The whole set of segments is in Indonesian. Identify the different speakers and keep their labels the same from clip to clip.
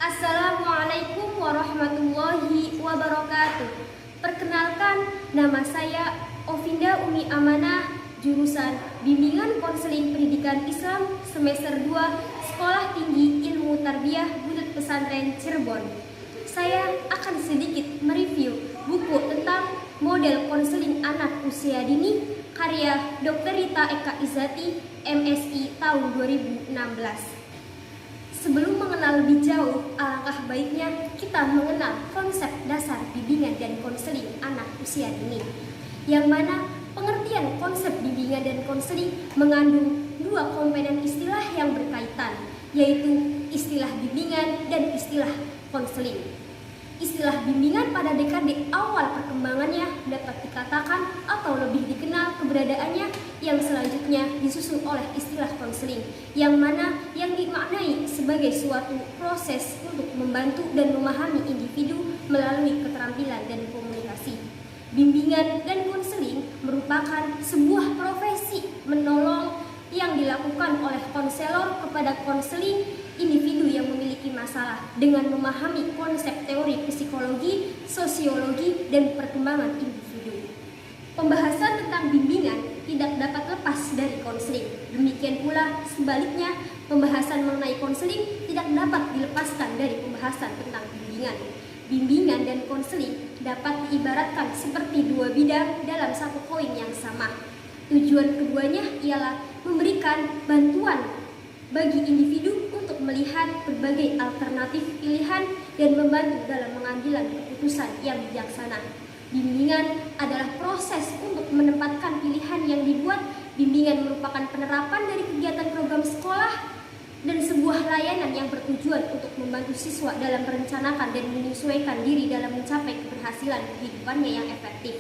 Speaker 1: Assalamualaikum warahmatullahi wabarakatuh. Perkenalkan, nama saya Ovinda Umi Amanah, jurusan Bimbingan Konseling Pendidikan Islam semester 2 Sekolah Tinggi Ilmu Tarbiyah Buntut Pesantren Cirebon. Saya akan sedikit mereview buku tentang model konseling anak usia dini karya Dr. Rita Eka Izzati, MSI tahun 2016. Sebelum mengenal lebih jauh, alangkah baiknya kita mengenal konsep dasar bimbingan dan konseling anak usia dini, yang mana pengertian konsep bimbingan dan konseling mengandung dua komponen istilah yang berkaitan, yaitu istilah bimbingan dan istilah konseling. Istilah bimbingan pada dekade awal perkembangannya dapat dikatakan atau lebih dikenal keberadaannya yang selanjutnya disusul oleh istilah konseling, yang mana yang dimaknai sebagai suatu proses untuk membantu dan memahami individu melalui keterampilan dan komunikasi. Bimbingan dan konseling merupakan sebuah profesi menolong yang dilakukan oleh konselor kepada konseling individu yang memiliki masalah dengan memahami konsep teori psikologi, sosiologi, dan perkembangan individu. Pembahasan tentang bimbingan tidak dapat lepas dari konseling. Demikian pula sebaliknya, pembahasan mengenai konseling tidak dapat dilepaskan dari pembahasan tentang bimbingan. Bimbingan dan konseling dapat diibaratkan seperti dua bidang dalam satu koin yang sama. Tujuan keduanya ialah memberikan bantuan bagi individu untuk melihat berbagai alternatif pilihan dan membantu dalam pengambilan keputusan yang bijaksana. Bimbingan adalah proses untuk menempatkan pilihan yang dibuat. Bimbingan merupakan penerapan dari kegiatan program sekolah dan sebuah layanan yang bertujuan untuk membantu siswa dalam merencanakan dan menyesuaikan diri dalam mencapai keberhasilan kehidupannya yang efektif.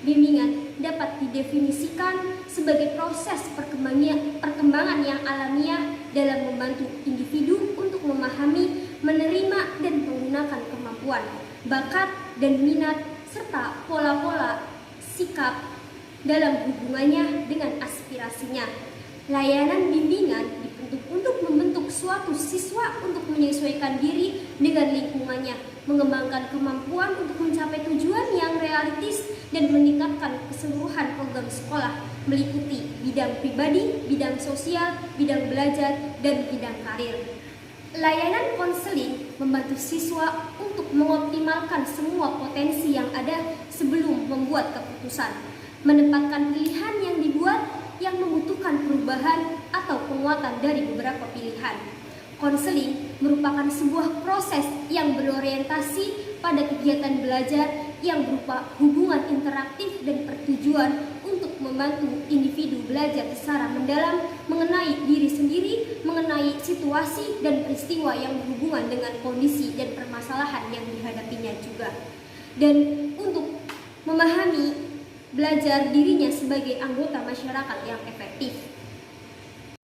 Speaker 1: Bimbingan dapat didefinisikan sebagai proses perkembangan yang alamiah dalam membantu individu untuk memahami, menerima, dan menggunakan kemampuan, bakat, dan minat, serta pola-pola sikap dalam hubungannya dengan aspirasinya. Layanan bimbingan dibentuk untuk membentuk suatu siswa untuk menyesuaikan diri dengan lingkungannya, mengembangkan kemampuan untuk mencapai tujuan yang realistis, dan meningkatkan keseluruhan program sekolah meliputi bidang pribadi, bidang sosial, bidang belajar, dan bidang karir. Layanan konseling membantu siswa untuk mengoptimalkan semua potensi yang ada sebelum membuat keputusan, menempatkan pilihan yang dibuat yang membutuhkan perubahan atau penguatan dari beberapa pilihan. Konseling merupakan sebuah proses yang berorientasi pada kegiatan belajar yang berupa hubungan interaktif dan bertujuan untuk membantu individu belajar secara mendalam mengenai diri sendiri, mengenai situasi dan peristiwa yang berhubungan dengan kondisi dan permasalahan yang dihadapinya juga. Dan untuk memahami belajar dirinya sebagai anggota masyarakat yang efektif.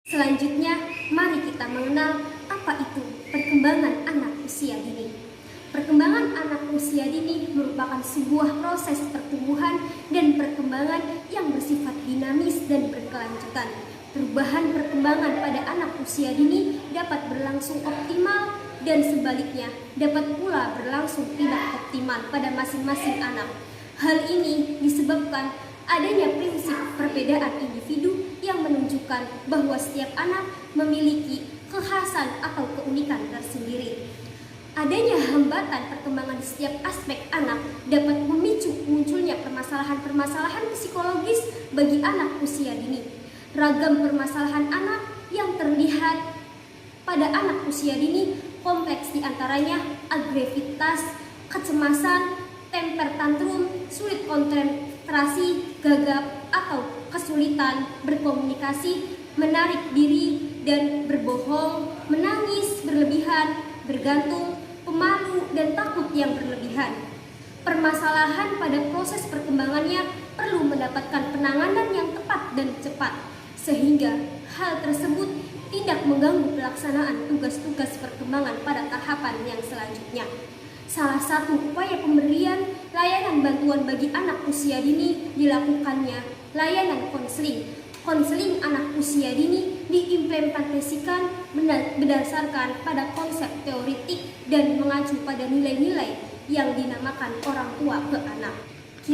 Speaker 1: Selanjutnya, mari kita mengenal apa itu perkembangan anak usia dini. Perkembangan anak usia dini merupakan sebuah proses pertumbuhan dan perkembangan yang bersifat dinamis dan berkelanjutan. Perubahan perkembangan pada anak usia dini dapat berlangsung optimal dan sebaliknya dapat pula berlangsung tidak optimal pada masing-masing anak. Hal ini disebabkan adanya prinsip perbedaan individu yang menunjukkan bahwa setiap anak memiliki kekhasan atau keunikan tersendiri. Adanya hambatan perkembangan di setiap aspek anak dapat memicu munculnya permasalahan-permasalahan psikologis bagi anak usia dini. Ragam permasalahan anak yang terlihat pada anak usia dini kompleks, diantaranya agresivitas, kecemasan, temper tantrum, sulit konsentrasi, gagap atau kesulitan berkomunikasi, menarik diri dan berbohong, menangis berlebihan, bergantung, pemalu, dan takut yang berlebihan. Permasalahan pada proses perkembangannya perlu mendapatkan penanganan yang tepat dan cepat, sehingga hal tersebut tidak mengganggu pelaksanaan tugas-tugas perkembangan pada tahapan yang selanjutnya. Salah satu upaya pemberian layanan bantuan bagi anak usia dini dilakukannya layanan konseling. konseling anak usia dini diimplementasikan berdasarkan pada konsep teoritik dan mengacu pada nilai-nilai yang dinamakan orang tua ke anak.